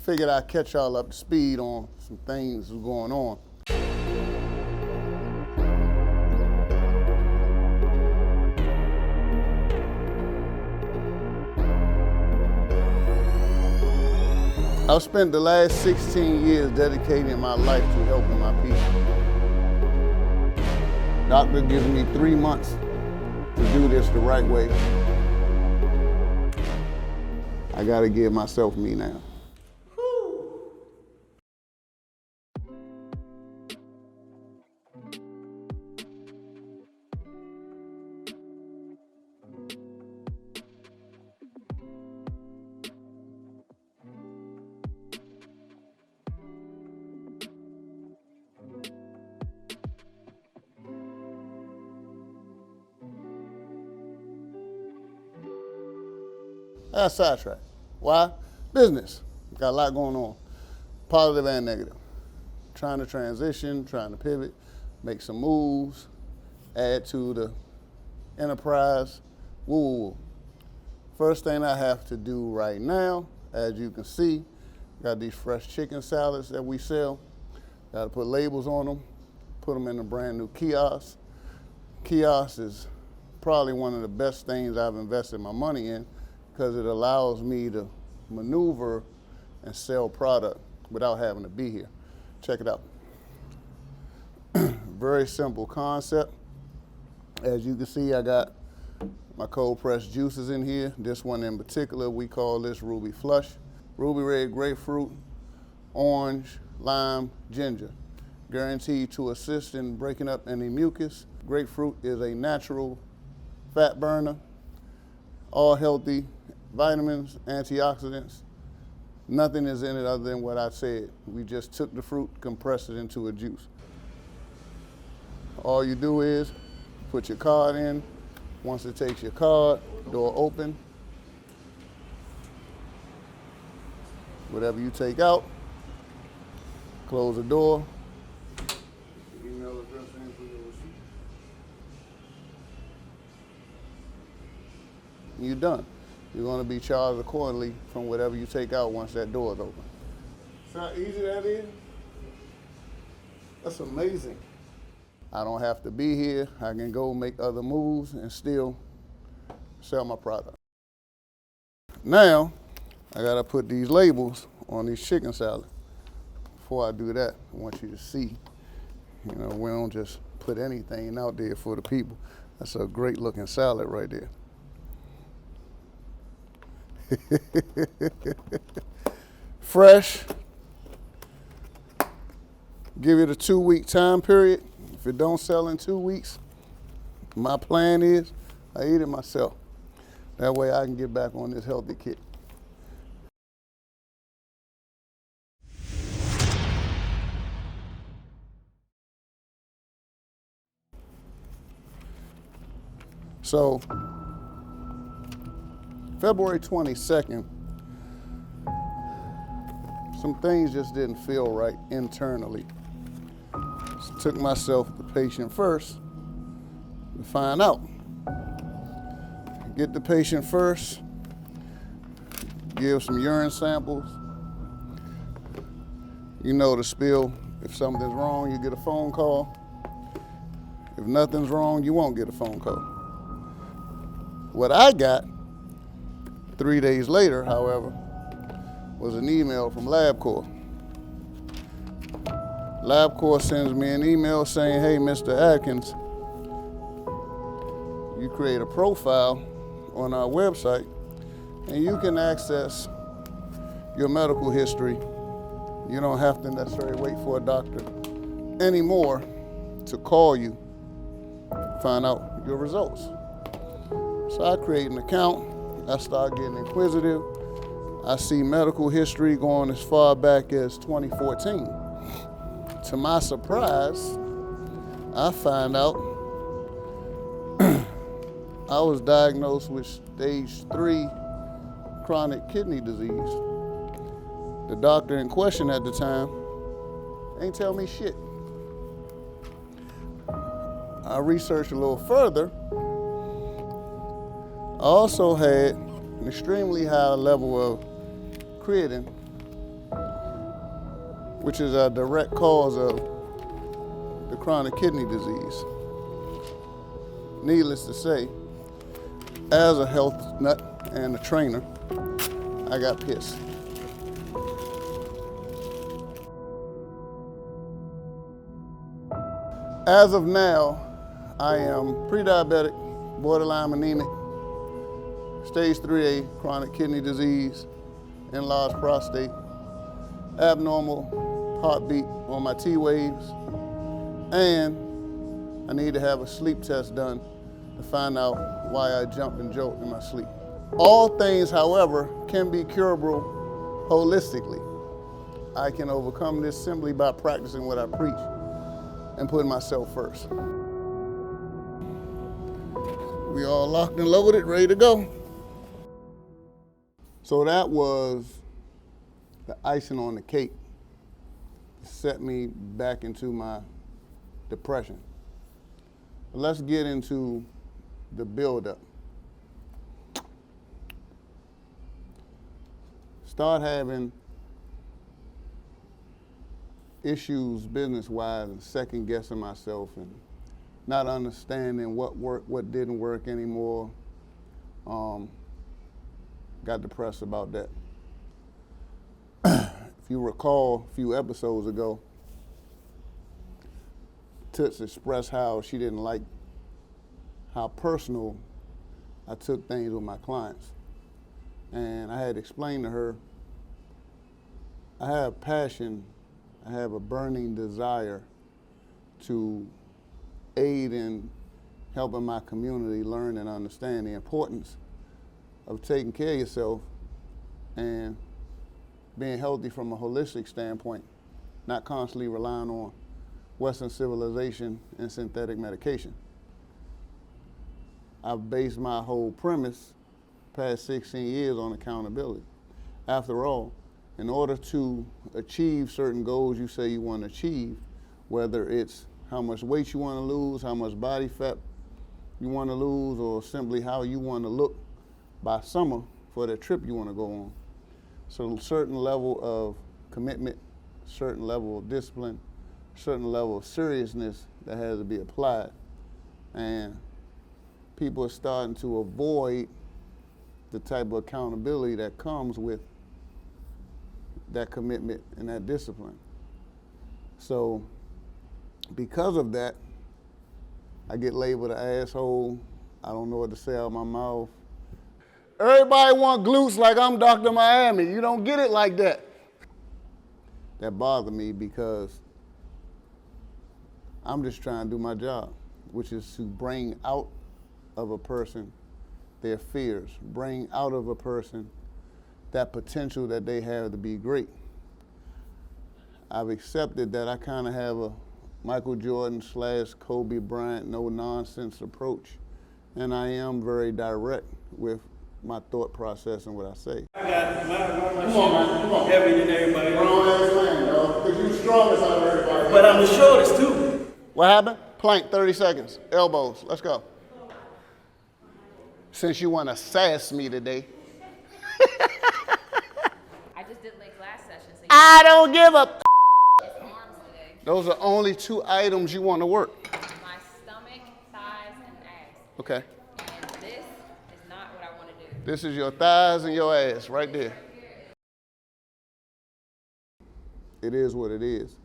figured I'd catch y'all up to speed on some things that's going on. I've spent the last 16 years dedicating my life to helping my people. Doctor gives me 3 months to do this the right way. I gotta give myself me now. That's sidetracked. Why? Business. Got a lot going on, positive and negative. Trying to transition, trying to pivot, make some moves, add to the enterprise. Woo, woo, woo. First thing I have to do right now, as you can see, got these fresh chicken salads that we sell. Got to put labels on them, put them in a brand new kiosk. Kiosk is probably one of the best things I've invested my money in, because it allows me to maneuver and sell product without having to be here. Check it out. Very simple concept. As you can see, I got my cold pressed juices in here. This one in particular, we call this Ruby Flush. Ruby red grapefruit, orange, lime, ginger. Guaranteed to assist in breaking up any mucus. Grapefruit is a natural fat burner, all healthy, vitamins, antioxidants. Nothing is in it other than what I said. We just took the fruit, compressed it into a juice. All you do is put your card in. Once it takes your card, door open. Whatever you take out, close the door. Email address in for your receipt. You're done. You're going to be charged accordingly from whatever you take out once that door is open. See how easy that is? That's amazing. I don't have to be here. I can go make other moves and still sell my product. Now, I got to put these labels on these chicken salads. Before I do that, I want you to see, we don't just put anything out there for the people. That's a great looking salad right there. Fresh. Give it a 2-week time period. If it don't sell in 2 weeks, my plan is I eat it myself. That way I can get back on this healthy kick. So, February 22nd, some things just didn't feel right internally. So took myself to patient first to find out. Get the patient first, give some urine samples. You know the spiel. If something's wrong, you get a phone call. If nothing's wrong, you won't get a phone call. What I got 3 days later, however, was an email from LabCorp. LabCorp sends me an email saying, hey, Mr. Atkins, you create a profile on our website and you can access your medical history. You don't have to necessarily wait for a doctor anymore to call you, find out your results. So I create an account. I start getting inquisitive. I see medical history going as far back as 2014. To my surprise, I find out I was diagnosed with stage 3 chronic kidney disease. The doctor in question at the time ain't tell me shit. I researched a little further. I also had an extremely high level of creatine which is a direct cause of the chronic kidney disease. Needless to say, as a health nut and a trainer, I got pissed. As of now, I am pre-diabetic, borderline anemic, stage 3A chronic kidney disease, enlarged prostate, abnormal heartbeat on my T waves, and I need to have a sleep test done to find out why I jump and jolt in my sleep. All things, however, can be curable holistically. I can overcome this simply by practicing what I preach and putting myself first. We all locked and loaded, ready to go. So that was the icing on the cake to set me back into my depression. But let's get into the buildup. Start having issues business-wise and second-guessing myself and not understanding what worked, what didn't work anymore. Got depressed about that. If you recall a few episodes ago, Toots expressed how she didn't like how personal I took things with my clients. And I had explained to her, I have passion, I have a burning desire to aid in helping my community learn and understand the importance of taking care of yourself and being healthy from a holistic standpoint, not constantly relying on Western civilization and synthetic medication. I've based my whole premise past 16 years on accountability. After all, in order to achieve certain goals you say you want to achieve, whether it's how much weight you want to lose, how much body fat you want to lose, or simply how you want to look by summer for the trip you want to go on. So a certain level of commitment, certain level of discipline, certain level of seriousness that has to be applied. And people are starting to avoid the type of accountability that comes with that commitment and that discipline. So because of that, I get labeled an asshole. I don't know what to say out of my mouth. Everybody want glutes like I'm Dr. Miami. You don't get it like that. That bothered me because I'm just trying to do my job, which is to bring out of a person their fears, bring out of a person that potential that they have to be great. I've accepted that I kind of have a Michael Jordan / Kobe Bryant no nonsense approach, and I am very direct with my thought process and what I say. I got my Come on, man, come on. heavier than everybody else. Grown ass man, dog, because you the strongest out of everybody. But I'm the shortest too. What happened? Plank, 30 seconds. Elbows, let's go. Since you want to sass me today. I just did legs last session, so I don't give a it's arms today. Those are only 2 items you want to work. My stomach, thighs, and abs. Okay. And this is not what I want to do. This is your thighs and your ass right there. It is what it is.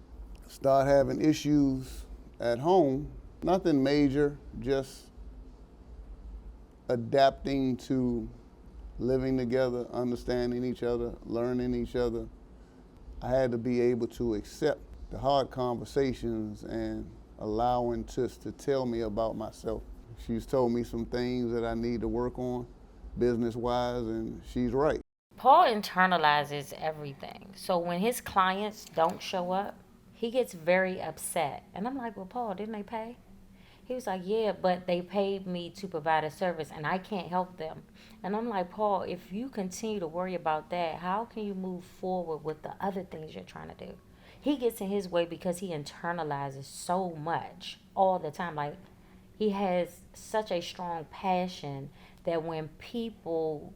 Start having issues at home. Nothing major, just adapting to living together, understanding each other, learning each other. I had to be able to accept the hard conversations and allowing Tus to tell me about myself. She's told me some things that I need to work on business-wise, and she's right. Paul internalizes everything. So when his clients don't show up, he gets very upset. And I'm like, well, Paul, didn't they pay? He was like, yeah, but they paid me to provide a service and I can't help them. And I'm like, Paul, if you continue to worry about that, how can you move forward with the other things you're trying to do? He gets in his way because he internalizes so much all the time. Like, he has such a strong passion that when people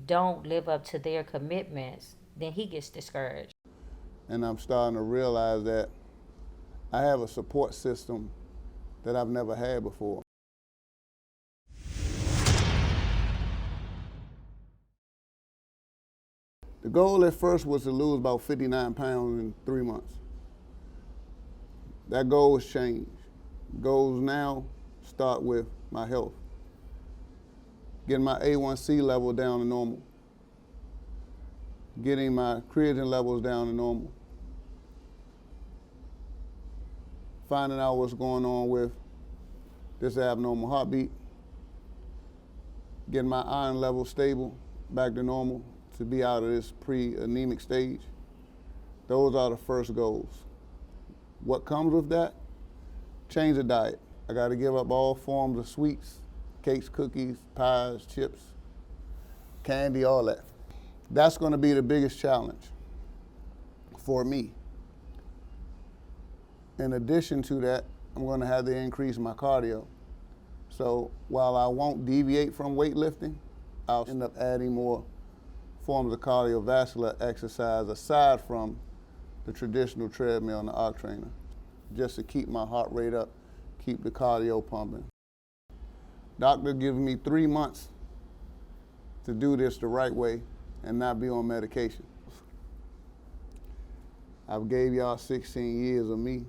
don't live up to their commitments, then he gets discouraged. And I'm starting to realize that I have a support system that I've never had before. The goal at first was to lose about 59 pounds in 3 months. That goal has changed. Goals now start with my health. Getting my A1C level down to normal. Getting my creatine levels down to normal. Finding out what's going on with this abnormal heartbeat. Getting my iron level stable, back to normal, to be out of this pre-anemic stage. Those are the first goals. What comes with that? Change the diet. I got to give up all forms of sweets, cakes, cookies, pies, chips, candy, all that. That's going to be the biggest challenge for me. In addition to that, I'm going to have to increase my cardio. So while I won't deviate from weightlifting, I'll end up adding more forms of cardiovascular exercise aside from the traditional treadmill and the arc trainer, just to keep my heart rate up, keep the cardio pumping. Doctor gives me 3 months to do this the right way and not be on medication. I've gave y'all 16 years of me.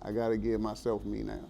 I gotta give myself me now.